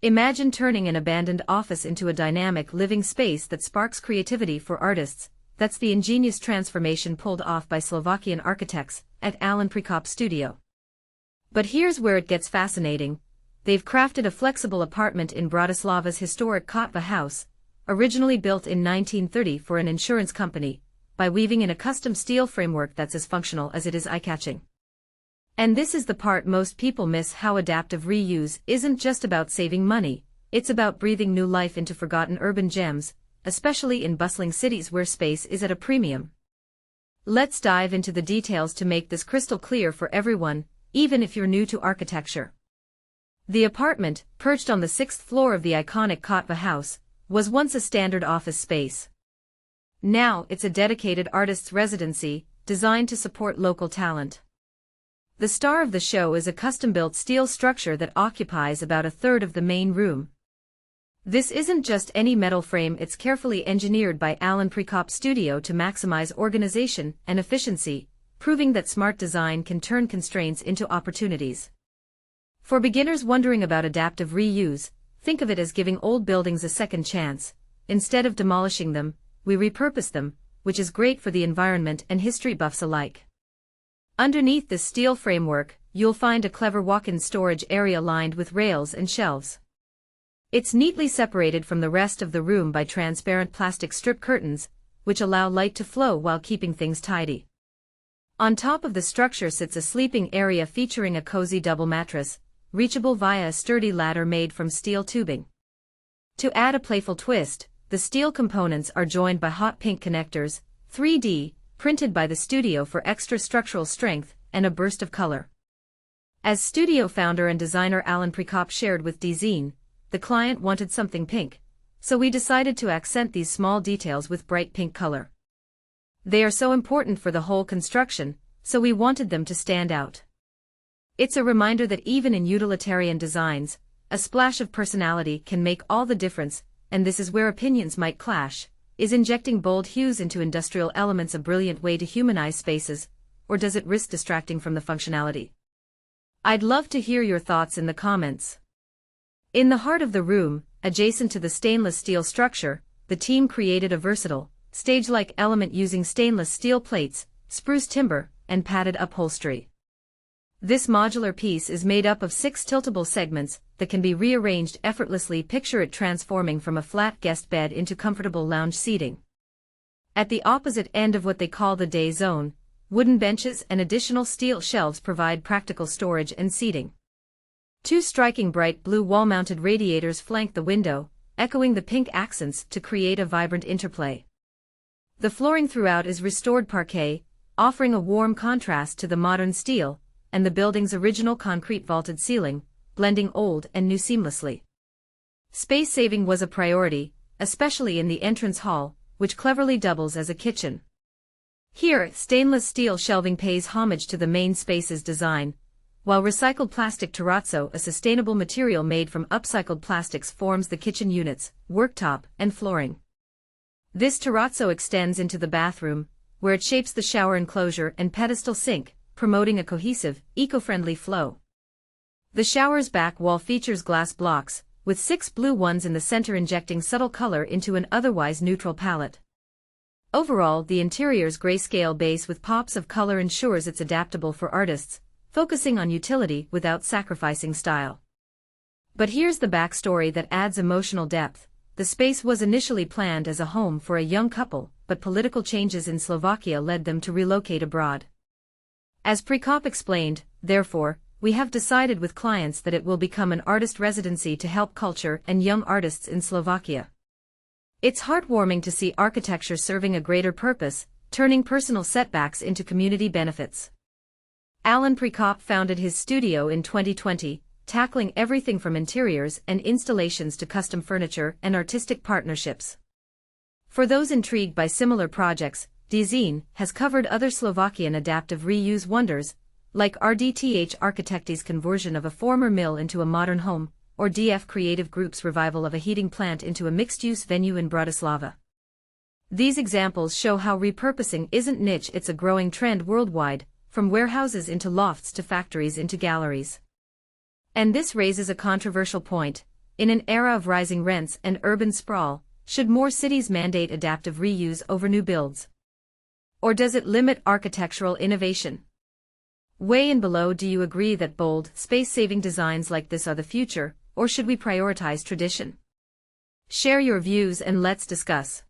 Imagine turning an abandoned office into a dynamic living space that sparks creativity for artists. That's the ingenious transformation pulled off by Slovakian architects at Prekop Studio. But here's where it gets fascinating. They've crafted a flexible apartment in Bratislava's historic Kotva house, originally built in 1930 for an insurance company, by weaving in a custom steel framework that's as functional as it is eye-catching. And this is the part most people miss: how adaptive reuse isn't just about saving money, it's about breathing new life into forgotten urban gems, especially in bustling cities where space is at a premium. Let's dive into the details to make this crystal clear for everyone, even if you're new to architecture. The apartment, perched on the 6th floor of the iconic Kotva house, was once a standard office space. Now it's a dedicated artist's residency, designed to support local talent. The star of the show is a custom-built steel structure that occupies about a third of the main room. This isn't just any metal frame, it's carefully engineered by Prekop Studio to maximize organization and efficiency, proving that smart design can turn constraints into opportunities. For beginners wondering about adaptive reuse, think of it as giving old buildings a second chance. Instead of demolishing them, we repurpose them, which is great for the environment and history buffs alike. Underneath this steel framework, you'll find a clever walk-in storage area lined with rails and shelves. It's neatly separated from the rest of the room by transparent plastic strip curtains, which allow light to flow while keeping things tidy. On top of the structure sits a sleeping area featuring a cozy double mattress, reachable via a sturdy ladder made from steel tubing. To add a playful twist, the steel components are joined by hot pink connectors, 3D, printed by the studio for extra structural strength and a burst of color. As studio founder and designer Prekop shared with DZine, the client wanted something pink, so we decided to accent these small details with bright pink color. They are so important for the whole construction, so we wanted them to stand out. It's a reminder that even in utilitarian designs, a splash of personality can make all the difference, and this is where opinions might clash. Is injecting bold hues into industrial elements a brilliant way to humanize spaces, or does it risk distracting from the functionality? I'd love to hear your thoughts in the comments. In the heart of the room, adjacent to the stainless steel structure, the team created a versatile, stage-like element using stainless steel plates, spruce timber, and padded upholstery. This modular piece is made up of 6 tiltable segments that can be rearranged effortlessly. Picture it transforming from a flat guest bed into comfortable lounge seating. At the opposite end of what they call the day zone, wooden benches and additional steel shelves provide practical storage and seating. 2 striking bright blue wall-mounted radiators flank the window, echoing the pink accents to create a vibrant interplay. The flooring throughout is restored parquet, offering a warm contrast to the modern steel, and the building's original concrete vaulted ceiling, blending old and new seamlessly. Space saving was a priority, especially in the entrance hall, which cleverly doubles as a kitchen. Here, stainless steel shelving pays homage to the main space's design, while recycled plastic terrazzo, a sustainable material made from upcycled plastics, forms the kitchen units, worktop, and flooring. This terrazzo extends into the bathroom, where it shapes the shower enclosure and pedestal sink, promoting a cohesive, eco-friendly flow. The shower's back wall features glass blocks, with 6 blue ones in the center injecting subtle color into an otherwise neutral palette. Overall, the interior's grayscale base with pops of color ensures it's adaptable for artists, focusing on utility without sacrificing style. But here's the backstory that adds emotional depth. The space was initially planned as a home for a young couple, but political changes in Slovakia led them to relocate abroad. As Prekop explained, therefore, we have decided with clients that it will become an artist residency to help culture and young artists in Slovakia. It's heartwarming to see architecture serving a greater purpose, turning personal setbacks into community benefits. Prekop founded his studio in 2020, tackling everything from interiors and installations to custom furniture and artistic partnerships. For those intrigued by similar projects, DZine has covered other Slovakian adaptive reuse wonders, like RDTH Architect's conversion of a former mill into a modern home, or DF Creative Group's revival of a heating plant into a mixed-use venue in Bratislava. These examples show how repurposing isn't niche, it's a growing trend worldwide, from warehouses into lofts to factories into galleries. And this raises a controversial point: In an era of rising rents and urban sprawl, should more cities mandate adaptive reuse over new builds? Or does it limit architectural innovation? Weigh in below. Do you agree that bold, space-saving designs like this are the future, or should we prioritize tradition? Share your views and let's discuss.